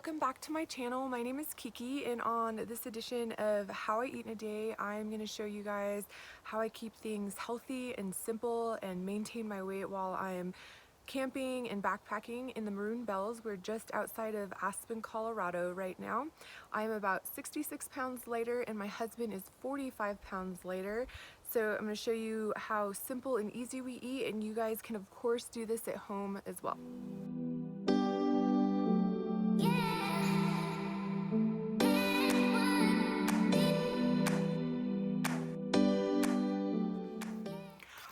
welcome back to my channel. My name is Kiki, and on this edition of How I Eat in a Day, I'm going to show you guys how I keep things healthy and simple and maintain my weight while I'm camping and backpacking in the Maroon Bells. We're just outside of Aspen, Colorado right now. I'm about 66 pounds lighter and my husband is 45 pounds lighter. So I'm going to show you how simple and easy we eat, and you guys can of course do this at home as well.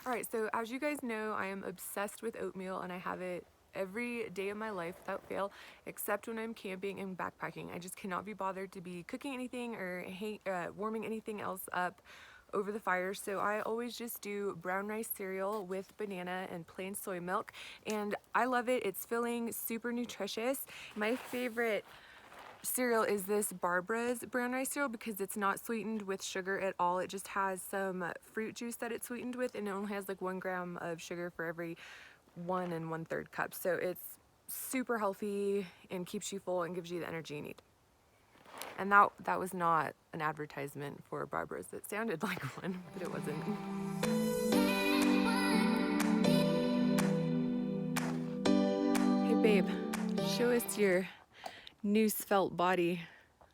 Alright, so as you guys know, I am obsessed with oatmeal and I have it every day of my life without fail, except when I'm camping and backpacking. I just cannot be bothered to be cooking anything or warming anything else up over the fire, so I always just do brown rice cereal with banana and plain soy milk, and I love it. It's filling, super nutritious. My favorite cereal is this Barbara's brown rice cereal because it's not sweetened with sugar at all. It just has some fruit juice that it's sweetened with, and it only has like 1 gram of sugar for every 1 1/3 cup. So it's super healthy and keeps you full and gives you the energy you need. And that was not an advertisement for Barbara's. It sounded like one, but it wasn't. Hey babe, show us your new svelte body.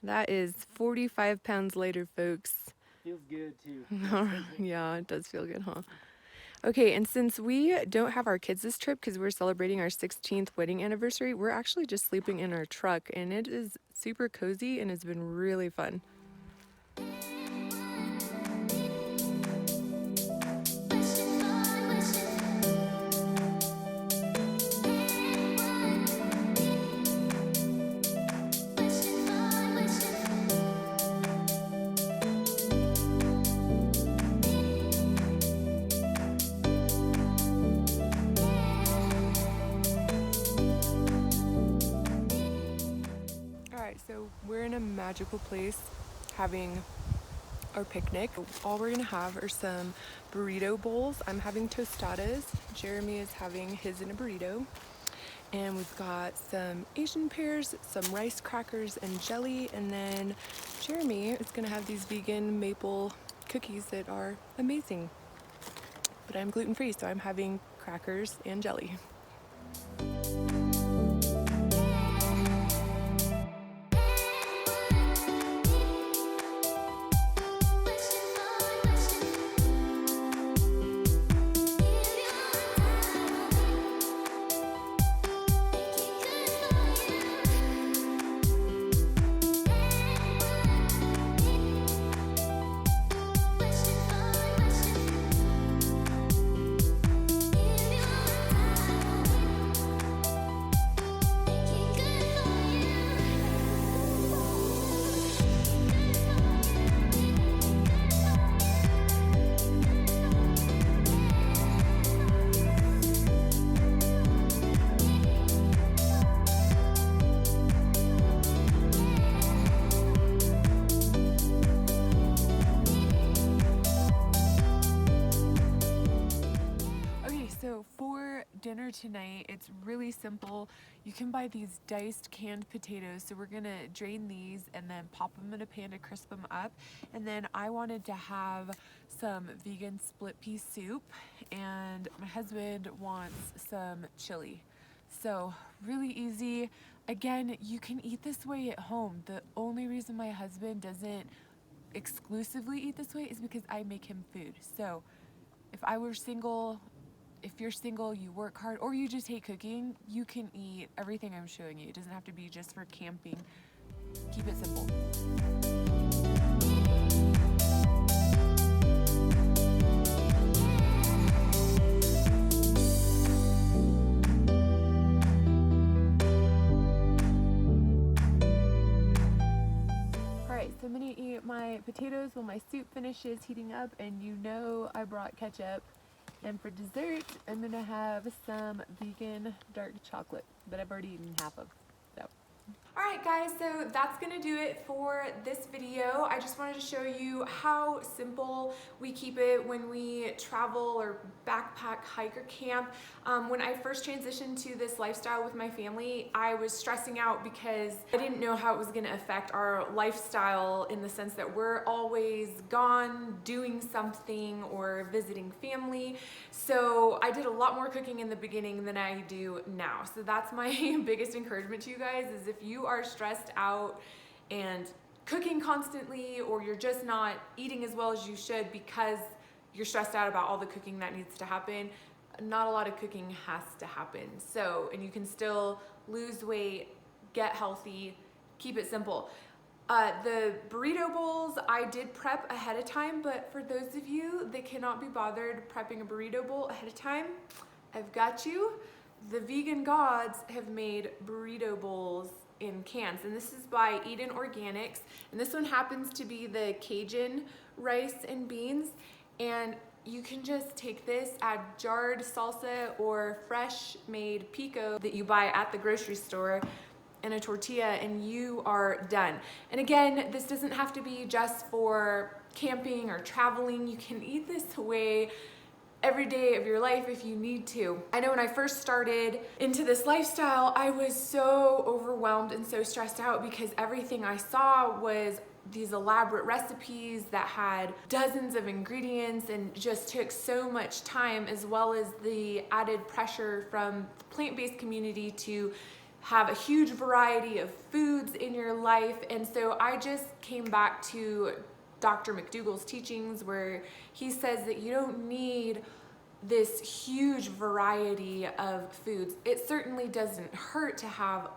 That is 45 pounds lighter, folks. Feels good too. Yeah, it does feel good, huh? Okay, and since we don't have our kids this trip because we're celebrating our 16th wedding anniversary, we're actually just sleeping in our truck, and it is super cozy and it's been really fun. So we're in a magical place having our picnic. All we're gonna have are some burrito bowls. I'm having tostadas. Jeremy is having his in a burrito. And we've got some Asian pears, some rice crackers and jelly. And then Jeremy is gonna have these vegan maple cookies that are amazing. But I'm gluten-free, so I'm having crackers and jelly. Dinner tonight, it's really simple. You can buy these diced canned potatoes, so we're gonna drain these and then pop them in a pan to crisp them up. And then I wanted to have some vegan split pea soup, and my husband wants some chili. So really easy. Again, you can eat this way at home. The only reason my husband doesn't exclusively eat this way is because I make him food. So if I were single, if you're single, you work hard, or you just hate cooking, you can eat everything I'm showing you. It doesn't have to be just for camping. Keep it simple. Alright, so I'm gonna eat my potatoes while my soup finishes heating up, and you know I brought ketchup. And for dessert, I'm gonna have some vegan dark chocolate that I've already eaten half of. So, Alright guys, so that's gonna do it for this video. I just wanted to show you how simple we keep it when we travel or backpack, hike, or camp. When I first transitioned to this lifestyle with my family, I was stressing out because I didn't know how it was gonna affect our lifestyle, in the sense that we're always gone doing something or visiting family. So I did a lot more cooking in the beginning than I do now. So that's my biggest encouragement to you guys, is if you are stressed out and cooking constantly, or you're just not eating as well as you should because you're stressed out about all the cooking that needs to happen, not a lot of cooking has to happen. So, and you can still lose weight, get healthy, keep it simple. The burrito bowls, I did prep ahead of time, but for those of you that cannot be bothered prepping a burrito bowl ahead of time, I've got you. The vegan gods have made burrito bowls in cans, and this is by Eden Organics, and this one happens to be the Cajun rice and beans, and you can just take this, add jarred salsa or fresh made pico that you buy at the grocery store, and a tortilla, and you are done. And again, this doesn't have to be just for camping or traveling. You can eat this away every day of your life if you need to. I know when I first started into this lifestyle, I was so overwhelmed and so stressed out because everything I saw was these elaborate recipes that had dozens of ingredients and just took so much time, as well as the added pressure from the plant-based community to have a huge variety of foods in your life. And so I just came back to Dr. McDougall's teachings, where he says that you don't need this huge variety of foods. It certainly doesn't hurt to have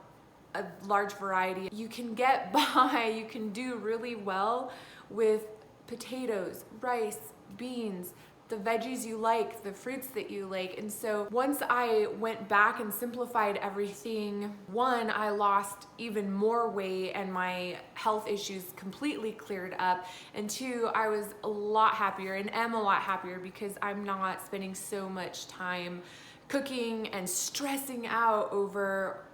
a large variety. You can get by, you can do really well with potatoes, rice, beans, the veggies you like, the fruits that you like. And so once I went back and simplified everything, one, I lost even more weight and my health issues completely cleared up. And two, I was a lot happier and am a lot happier because I'm not spending so much time cooking and stressing out over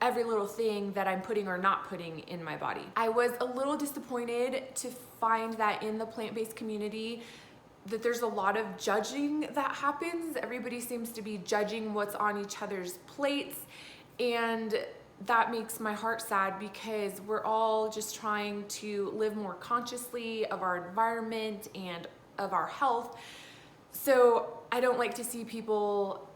every little thing that I'm putting or not putting in my body. I was a little disappointed to find that in the plant-based community that there's a lot of judging that happens. Everybody seems to be judging what's on each other's plates, and that makes my heart sad because we're all just trying to live more consciously of our environment and of our health. So I don't like to see people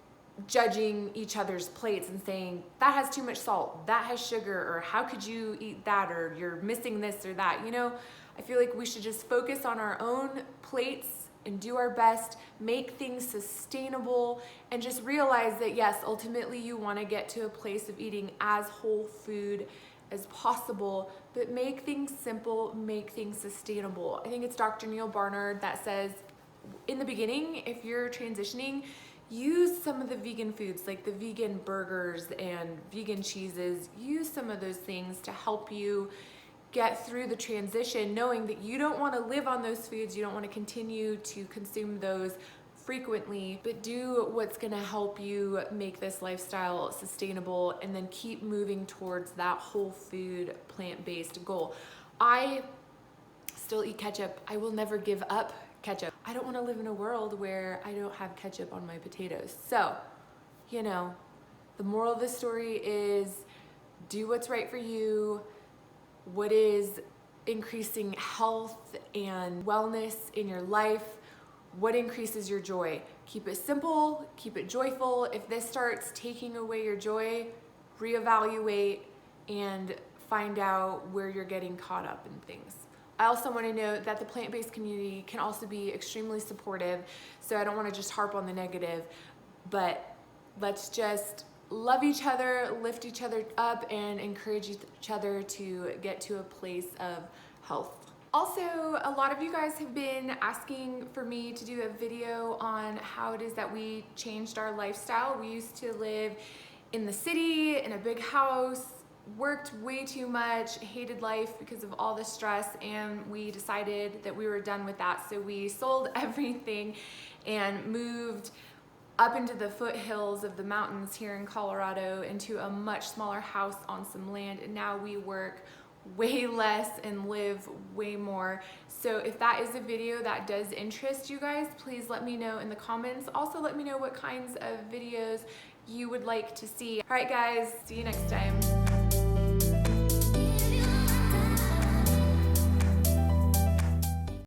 judging each other's plates and saying that has too much salt, that has sugar, or how could you eat that, or you're missing this or that. You know, I feel like we should just focus on our own plates and do our best, make things sustainable, and just realize that yes, ultimately you want to get to a place of eating as whole food as possible, but make things simple, make things sustainable. I think it's Dr. Neil Barnard that says in the beginning, if you're transitioning, use some of the vegan foods like the vegan burgers and vegan cheeses. Use some of those things to help you get through the transition, knowing that you don't want to live on those foods, you don't want to continue to consume those frequently, but do what's going to help you make this lifestyle sustainable, and then keep moving towards that whole food, plant-based goal. I still eat ketchup. I will never give up ketchup. I don't want to live in a world where I don't have ketchup on my potatoes. So, you know, the moral of the story is do what's right for you. What is increasing health and wellness in your life? What increases your joy? Keep it simple, keep it joyful. If this starts taking away your joy, reevaluate and find out where you're getting caught up in things. I also want to note that the plant-based community can also be extremely supportive, so I don't want to just harp on the negative, but let's just love each other, lift each other up, and encourage each other to get to a place of health. Also, a lot of you guys have been asking for me to do a video on how it is that we changed our lifestyle. We used to live in the city, in a big house, worked way too much, hated life because of all the stress, and we decided that we were done with that. So we sold everything and moved up into the foothills of the mountains here in Colorado into a much smaller house on some land, and now we work way less and live way more. So if that is a video that does interest you guys, please let me know in the comments. Also let me know what kinds of videos you would like to see. All right guys, see you next time.